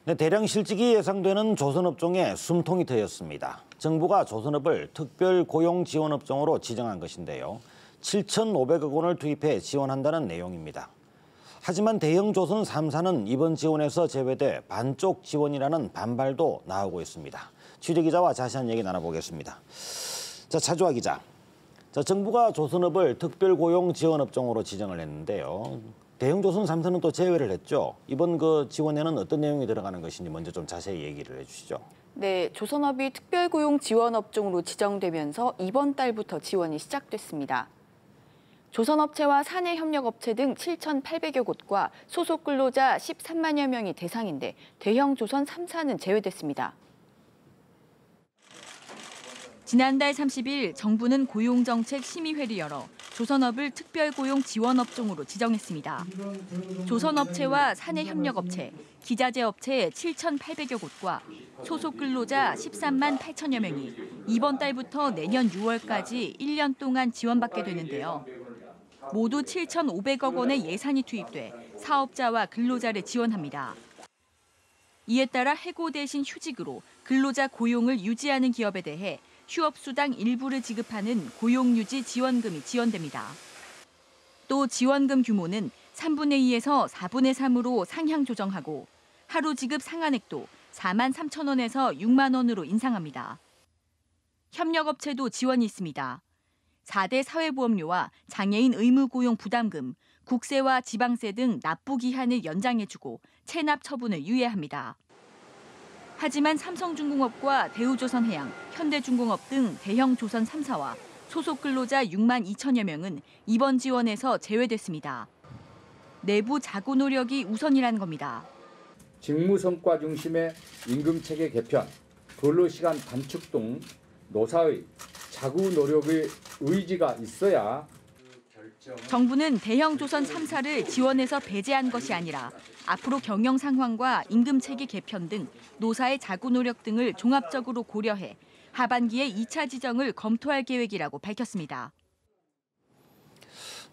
네, 대량 실직이 예상되는 조선업종에 숨통이 트였습니다. 정부가 조선업을 특별 고용 지원 업종으로 지정한 것인데요. 7,500억 원을 투입해 지원한다는 내용입니다. 하지만 대형 조선 3사는 이번 지원에서 제외돼 반쪽 지원이라는 반발도 나오고 있습니다. 취재기자와 자세한 얘기 나눠보겠습니다. 자, 차주아 기자. 자, 정부가 조선업을 특별 고용 지원 업종으로 지정을 했는데요. 대형 조선 3사는 또 제외를 했죠. 이번 그 지원에는 어떤 내용이 들어가는 것인지 먼저 좀 자세히 얘기를 해주시죠. 네, 조선업이 특별고용 지원 업종으로 지정되면서 이번 달부터 지원이 시작됐습니다. 조선업체와 사내협력업체 등 7,800여 곳과 소속 근로자 13만여 명이 대상인데 대형 조선 3사는 제외됐습니다. 지난달 30일 정부는 고용정책심의회를 열어 조선업을 특별고용 지원업종으로 지정했습니다. 조선업체와 사내협력업체, 기자재업체 7,800여 곳과 소속 근로자 13만 8천여 명이 이번 달부터 내년 6월까지 1년 동안 지원받게 되는데요. 모두 7,500억 원의 예산이 투입돼 사업자와 근로자를 지원합니다. 이에 따라 해고 대신 휴직으로 근로자 고용을 유지하는 기업에 대해 휴업수당 일부를 지급하는 고용유지 지원금이 지원됩니다. 또 지원금 규모는 3분의 2에서 4분의 3으로 상향 조정하고 하루 지급 상한액도 4만 3천 원에서 6만 원으로 인상합니다. 협력업체도 지원이 있습니다. 4대 사회보험료와 장애인 의무고용 부담금, 국세와 지방세 등 납부 기한을 연장해주고 체납 처분을 유예합니다. 하지만 삼성중공업과 대우조선해양, 현대중공업 등 대형 조선 3사와 소속 근로자 6만 2천여 명은 이번 지원에서 제외됐습니다. 내부 자구 노력이 우선이라는 겁니다. 직무 성과 중심의 임금체계 개편, 근로시간 단축 등 노사의 자구 노력의 의지가 있어야 정부는 대형 조선 3사를 지원에서 배제한 것이 아니라 앞으로 경영 상황과 임금체계 개편 등 노사의 자구 노력 등을 종합적으로 고려해 하반기에 2차 지정을 검토할 계획이라고 밝혔습니다.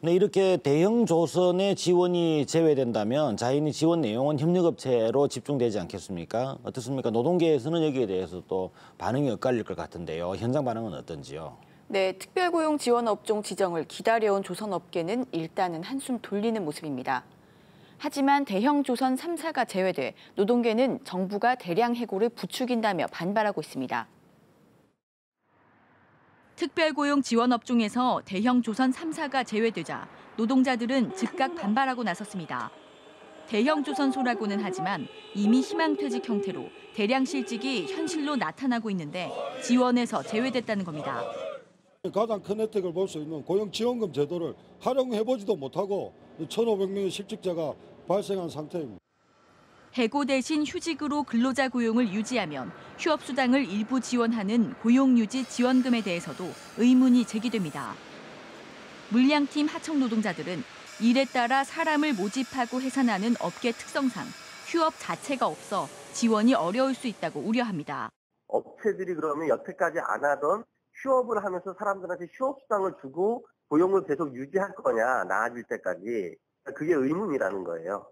네, 이렇게 대형 조선의 지원이 제외된다면 자인이 지원 내용은 협력업체로 집중되지 않겠습니까? 어떻습니까? 노동계에서는 여기에 대해서 또 반응이 엇갈릴 것 같은데요. 현장 반응은 어떤지요? 네, 특별고용 지원 업종 지정을 기다려온 조선업계는 일단은 한숨 돌리는 모습입니다. 하지만 대형 조선 3사가 제외돼 노동계는 정부가 대량 해고를 부추긴다며 반발하고 있습니다. 특별고용 지원 업종에서 대형 조선 3사가 제외되자 노동자들은 즉각 반발하고 나섰습니다. 대형 조선소라고는 하지만 이미 희망퇴직 형태로 대량 실직이 현실로 나타나고 있는데 지원에서 제외됐다는 겁니다. 가장 큰 혜택을 볼 수 있는 고용지원금 제도를 활용해보지도 못하고 1,500명의 실직자가 발생한 상태입니다. 해고 대신 휴직으로 근로자 고용을 유지하면 휴업수당을 일부 지원하는 고용유지 지원금에 대해서도 의문이 제기됩니다. 물량팀 하청 노동자들은 일에 따라 사람을 모집하고 해산하는 업계 특성상 휴업 자체가 없어 지원이 어려울 수 있다고 우려합니다. 업체들이 그러면 여태까지 안 하던 휴업을 하면서 사람들한테 휴업수당을 주고 고용을 계속 유지할 거냐, 나아질 때까지. 그게 의문이라는 거예요.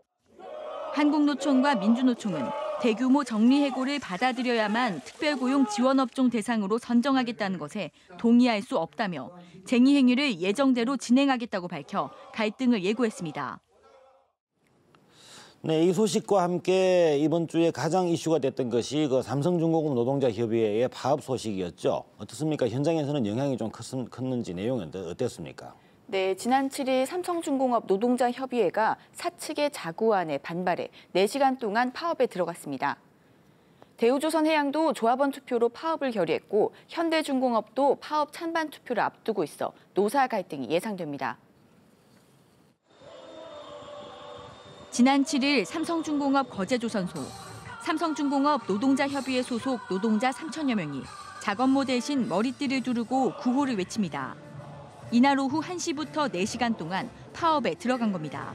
한국노총과 민주노총은 대규모 정리해고를 받아들여야만 특별고용 지원업종 대상으로 선정하겠다는 것에 동의할 수 없다며 쟁의 행위를 예정대로 진행하겠다고 밝혀 갈등을 예고했습니다. 네, 이 소식과 함께 이번 주에 가장 이슈가 됐던 것이 그 삼성중공업 노동자협의회의 파업 소식이었죠. 어떻습니까? 현장에서는 영향이 좀 컸는지 내용은 어땠습니까? 네, 지난 7일 삼성중공업 노동자협의회가 사측의 자구안에 반발해 4시간 동안 파업에 들어갔습니다. 대우조선해양도 조합원 투표로 파업을 결의했고 현대중공업도 파업 찬반 투표를 앞두고 있어 노사 갈등이 예상됩니다. 지난 7일 삼성중공업 거제조선소, 삼성중공업 노동자협의회 소속 노동자 3천여 명이 작업모 대신 머리띠를 두르고 구호를 외칩니다. 이날 오후 1시부터 4시간 동안 파업에 들어간 겁니다.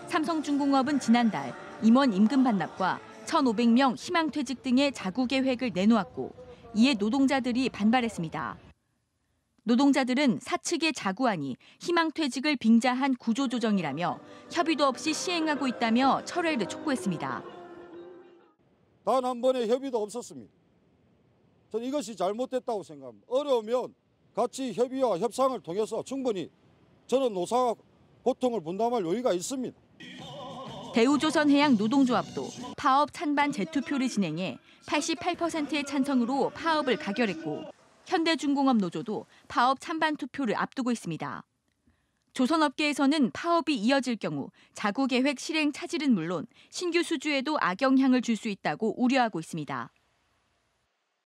삼성중공업은 지난달 임원 임금 반납과 1,500명 희망퇴직 등의 자구 계획을 내놓았고 이에 노동자들이 반발했습니다. 노동자들은 사측의 자구안이 희망퇴직을 빙자한 구조조정이라며 협의도 없이 시행하고 있다며 철회를 촉구했습니다. 단 한 번의 협의도 없었습니다. 저는 이것이 잘못됐다고 생각합니다. 어려우면 같이 협의와 협상을 통해서 충분히 저는 노사 고통을 분담할 여유가 있습니다. 대우조선해양 노동조합도 파업 찬반 재투표를 진행해 88%의 찬성으로 파업을 가결했고 현대중공업 노조도 파업 찬반 투표를 앞두고 있습니다. 조선업계에서는 파업이 이어질 경우 자구계획 실행 차질은 물론 신규 수주에도 악영향을 줄 수 있다고 우려하고 있습니다.